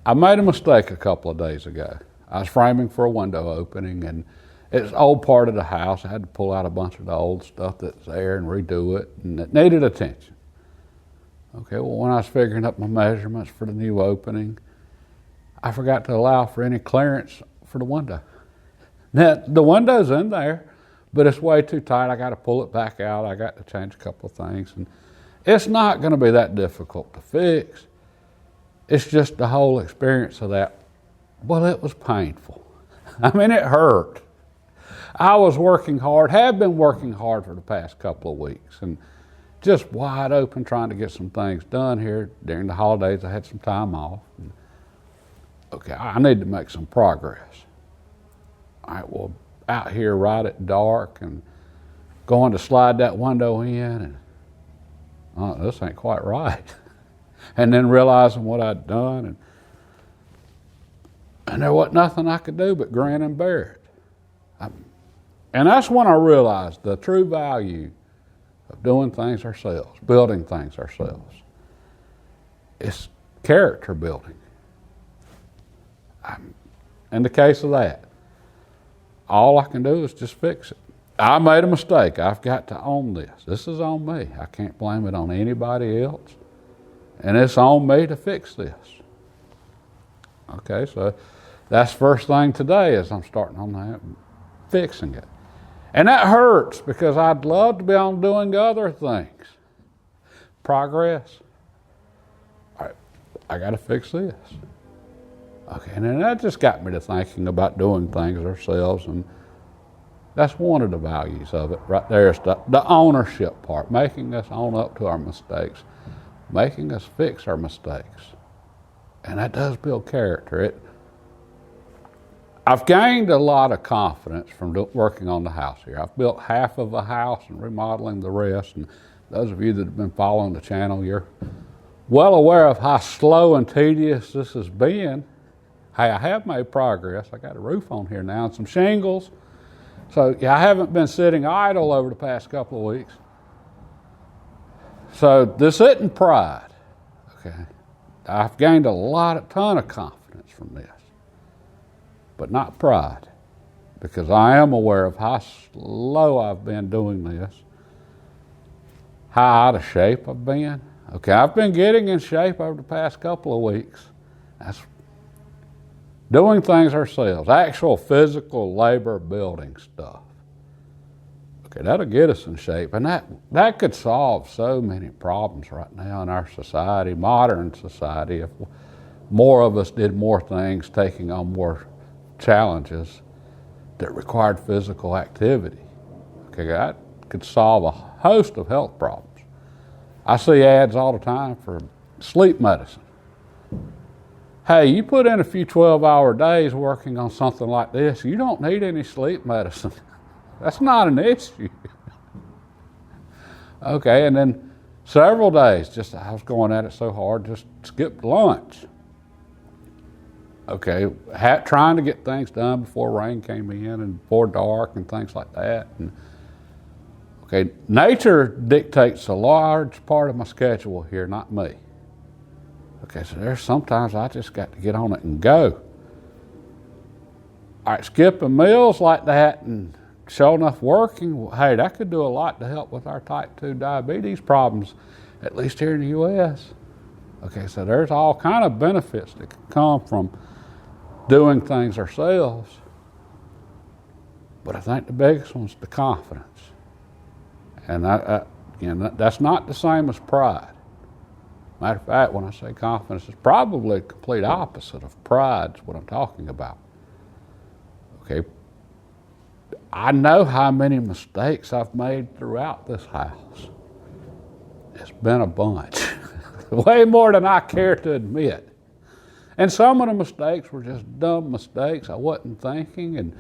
I made a mistake a couple of days ago. I was framing for a window opening, and it's an old part of the house. I had to pull out a bunch of the old stuff that's there and redo it, and it needed attention. Okay, well, when I was figuring up my measurements for the new opening, I forgot to allow for any clearance for the window. Now, the window's in there, but it's way too tight. I got to pull it back out. I got to change a couple of things, and it's not going to be that difficult to fix. It's just the whole experience of that. Well, it was painful. I mean, it hurt. I was working hard, have been working hard for the past couple of weeks, and just wide open trying to get some things done here. During the holidays, I had some time off. And, okay, I need to make some progress. All right, well, out here right at dark and going to slide that window in, and oh, this ain't quite right. And then realizing what I'd done, and there wasn't nothing I could do but grin and bear it. And that's when I realized the true value of doing things ourselves, building things ourselves. It's character building. In the case of that, all I can do is just fix it. I made a mistake. I've got to own this. This is on me. I can't blame it on anybody else. And it's on me to fix this. Okay, so that's first thing today is I'm starting on that, fixing it. And that hurts because I'd love to be on doing other things. Progress. All right, I got to fix this. Okay, and then that just got me to thinking about doing things ourselves, and that's one of the values of it right there. Is the ownership part, making us own up to our mistakes, making us fix our mistakes. And that does build character. I've gained a lot of confidence from working on the house here. I've built half of a house and remodeling the rest. And those of you that have been following the channel, you're well aware of how slow and tedious this has been. Hey, I have made progress. I got a roof on here now and some shingles. So yeah, I haven't been sitting idle over the past couple of weeks. So this isn't pride. Okay, I've gained a ton of confidence from this. But not pride, because I am aware of how slow I've been doing this, how out of shape I've been. Okay, I've been getting in shape over the past couple of weeks. That's doing things ourselves, actual physical labor building stuff. Okay, that'll get us in shape, and that could solve so many problems right now in our society, modern society, if more of us did more things, taking on more challenges that required physical activity. Okay, that could solve a host of health problems. I see ads all the time for sleep medicine. Hey, you put in a few 12-hour days working on something like this, you don't need any sleep medicine. That's not an issue. Okay, and then several days, I was going at it so hard, just skipped lunch. Okay, trying to get things done before rain came in and before dark and things like that. And okay, nature dictates a large part of my schedule here, not me. Okay, so there's sometimes I just got to get on it and go. All right, skipping meals like that and sure enough working, hey, that could do a lot to help with our type 2 diabetes problems, at least here in the U.S. Okay, so there's all kind of benefits that can come from doing things ourselves. But I think the biggest one's the confidence. And that's not the same as pride. Matter of fact, when I say confidence, it's probably the complete opposite of pride is what I'm talking about. Okay, I know how many mistakes I've made throughout this house. It's been a bunch. Way more than I care to admit. And some of the mistakes were just dumb mistakes I wasn't thinking, and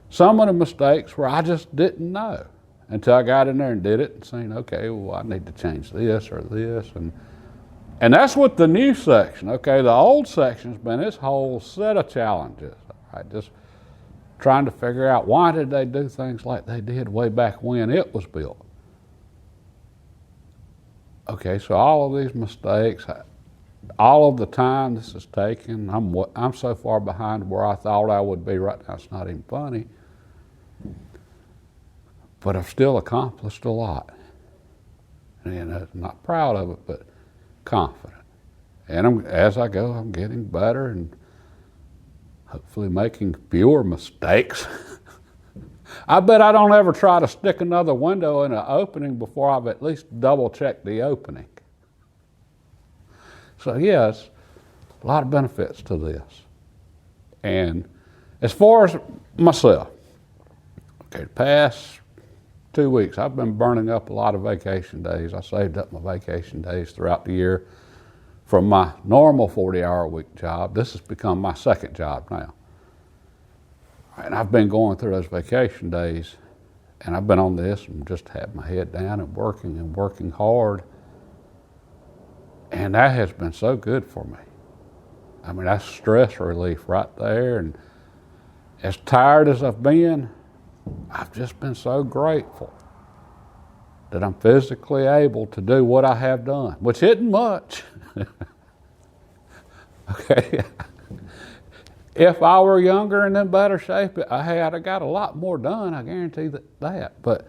some of the mistakes where I just didn't know until I got in there and did it and seen, okay, well, I need to change this or this. And that's what the new section, okay, the old section's been this whole set of challenges, right? Just trying to figure out why did they do things like they did way back when it was built. Okay, so all of these mistakes, all of the time this is taking, I'm so far behind where I thought I would be right now. It's not even funny. But I've still accomplished a lot. And I'm not proud of it, but confident. And as I go, I'm getting better and hopefully making fewer mistakes. I bet I don't ever try to stick another window in an opening before I've at least double checked the opening. So yes, a lot of benefits to this. And as far as myself, okay, the past 2 weeks, I've been burning up a lot of vacation days. I saved up my vacation days throughout the year from my normal 40-hour-a-week job. This has become my second job now. And I've been going through those vacation days, and I've been on this and just had my head down and working hard. And that has been so good for me. I mean, that's stress relief right there. And as tired as I've been, I've just been so grateful that I'm physically able to do what I have done, which isn't much. Okay. If I were younger and in better shape, I got a lot more done, I guarantee that. But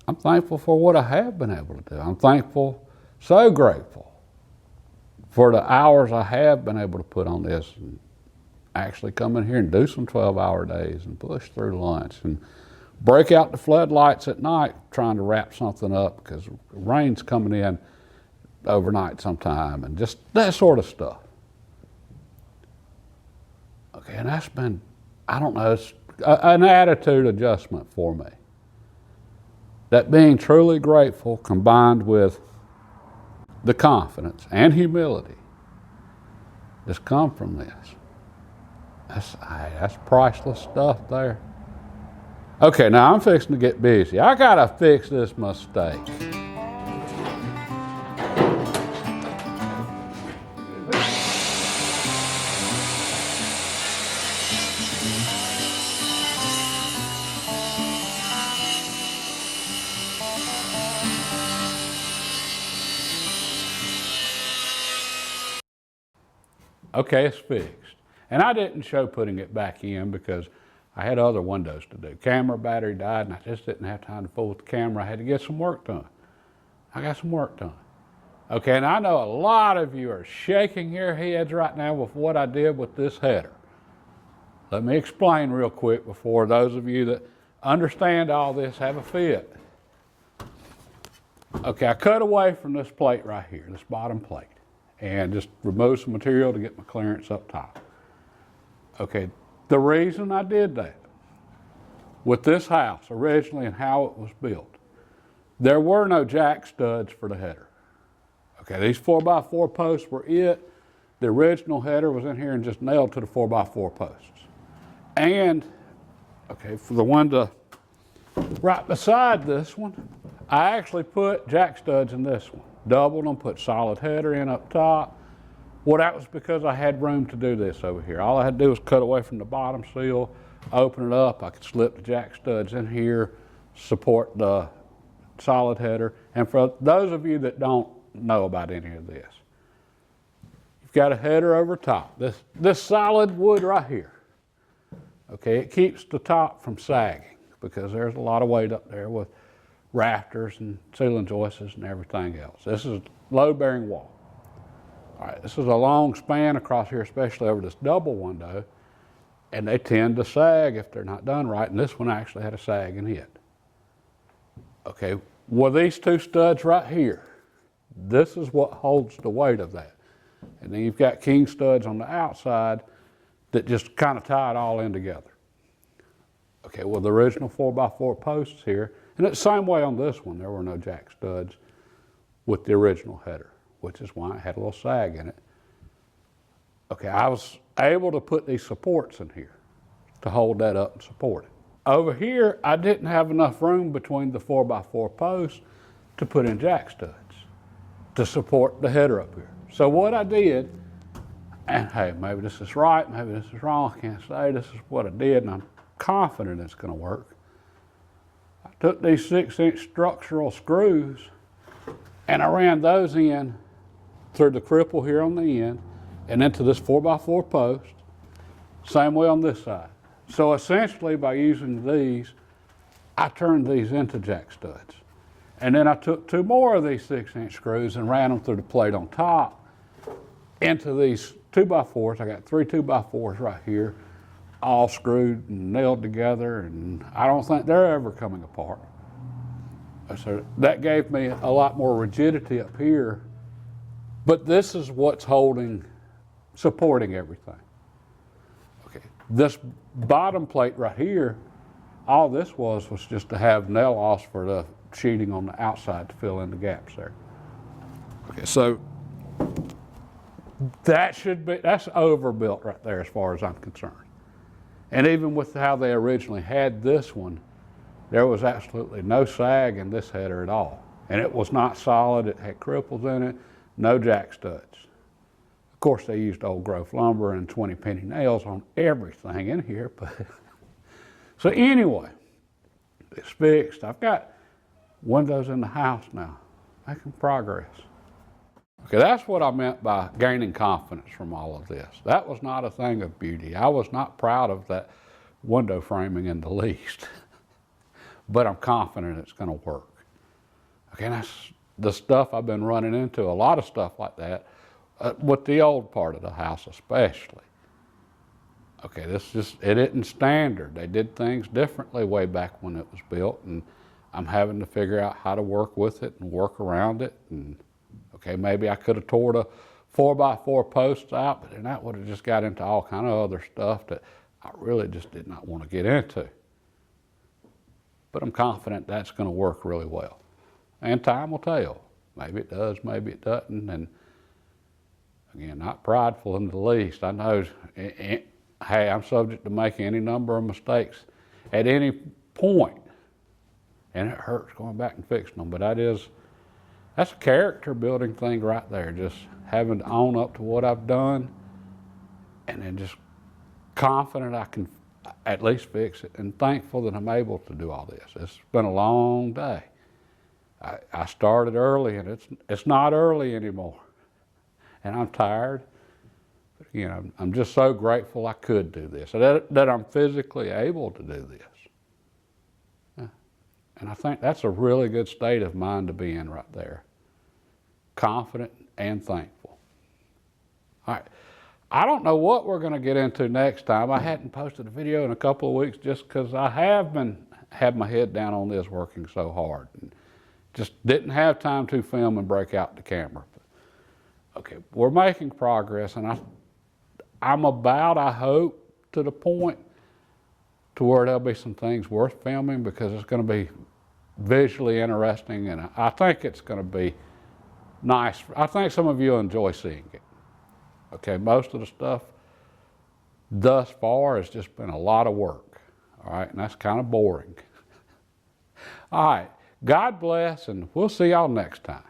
I'm thankful for what I have been able to do. I'm thankful, so grateful for the hours I have been able to put on this and actually come in here and do some 12-hour days and push through lunch and break out the floodlights at night trying to wrap something up because rain's coming in overnight sometime and just that sort of stuff. Okay, and that's been, I don't know, it's an attitude adjustment for me. That being truly grateful combined with the confidence and humility that's come from this. That's priceless stuff there. Okay, now I'm fixing to get busy. I gotta fix this mistake. Okay, it's fixed. And I didn't show putting it back in because I had other windows to do. Camera battery died and I just didn't have time to fool with the camera. I had to get some work done. I got some work done. Okay, and I know a lot of you are shaking your heads right now with what I did with this header. Let me explain real quick before those of you that understand all this have a fit. Okay, I cut away from this plate right here, this bottom plate, and just removed some material to get my clearance up top. Okay, the reason I did that with this house originally and how it was built, there were no jack studs for the header. Okay, these 4x4 posts were it. The original header was in here and just nailed to the 4x4 posts. And, okay, for the one right beside this one, I actually put jack studs in this one. Doubled them, put solid header in up top. Well, that was because I had room to do this over here. All I had to do was cut away from the bottom seal, open it up. I could slip the jack studs in here, support the solid header. And for those of you that don't know about any of this, you've got a header over top. This solid wood right here, okay, it keeps the top from sagging because there's a lot of weight up there with rafters and ceiling joists and everything else. This is load-bearing wall. All right, this is a long span across here, especially over this double window, and they tend to sag if they're not done right, and this one actually had a sag in it. Okay, well, these two studs right here, this is what holds the weight of that. And then you've got king studs on the outside that just kind of tie it all in together. Okay, well, the original 4x4 posts here, and it's the same way on this one, there were no jack studs with the original header, which is why it had a little sag in it. Okay, I was able to put these supports in here to hold that up and support it. Over here, I didn't have enough room between the 4x4 posts to put in jack studs to support the header up here. So what I did, and hey, maybe this is right, maybe this is wrong, I can't say, this is what I did, and I'm confident it's gonna work. I took these 6-inch structural screws and I ran those in through the cripple here on the end and into this 4x4 post. Same way on this side. So essentially by using these, I turned these into jack studs. And then I took 2 more of these 6-inch screws and ran them through the plate on top into these 2x4s. I got 3 2x4s right here, all screwed and nailed together, and I don't think they're ever coming apart. So that gave me a lot more rigidity up here, but this is what's supporting everything. Okay, this bottom plate right here, all this was just to have nail offs for the sheeting on the outside to fill in the gaps there. Okay, so that's overbuilt right there as far as I'm concerned. And even with how they originally had this one, there was absolutely no sag in this header at all. And it was not solid, it had cripples in it, no jack studs. Of course they used old growth lumber and 20-penny nails on everything in here, but so anyway, it's fixed. I've got windows in the house now, making progress. Okay, that's what I meant by gaining confidence from all of this. That was not a thing of beauty. I was not proud of that window framing in the least, but I'm confident it's going to work. Okay, and that's the stuff I've been running into, a lot of stuff like that, with the old part of the house especially. Okay, it isn't standard. They did things differently way back when it was built, and I'm having to figure out how to work with it and work around it. And okay, maybe I could have tore the 4x4 posts out, but then that would have just got into all kind of other stuff that I really just did not want to get into. But I'm confident that's going to work really well. And time will tell. Maybe it does, maybe it doesn't. And again, not prideful in the least. I know, hey, I'm subject to making any number of mistakes at any point. And it hurts going back and fixing them. But that's a character building thing right there. Just having to own up to what I've done and then just confident I can at least fix it and thankful that I'm able to do all this. It's been a long day. I started early and it's not early anymore. And I'm tired. But again, I'm just so grateful I could do this, that I'm physically able to do this. And I think that's a really good state of mind to be in right there. Confident and thankful. All right. I don't know what we're going to get into next time. I hadn't posted a video in a couple of weeks just because I had my head down on this working so hard. And just didn't have time to film and break out the camera. But, okay, we're making progress, and I'm about, I hope, to the point to where there'll be some things worth filming because it's going to be visually interesting, and I think it's going to be nice. I think some of you will enjoy seeing it. Okay, most of the stuff thus far has just been a lot of work, all right, and that's kind of boring. All right, God bless, and we'll see y'all next time.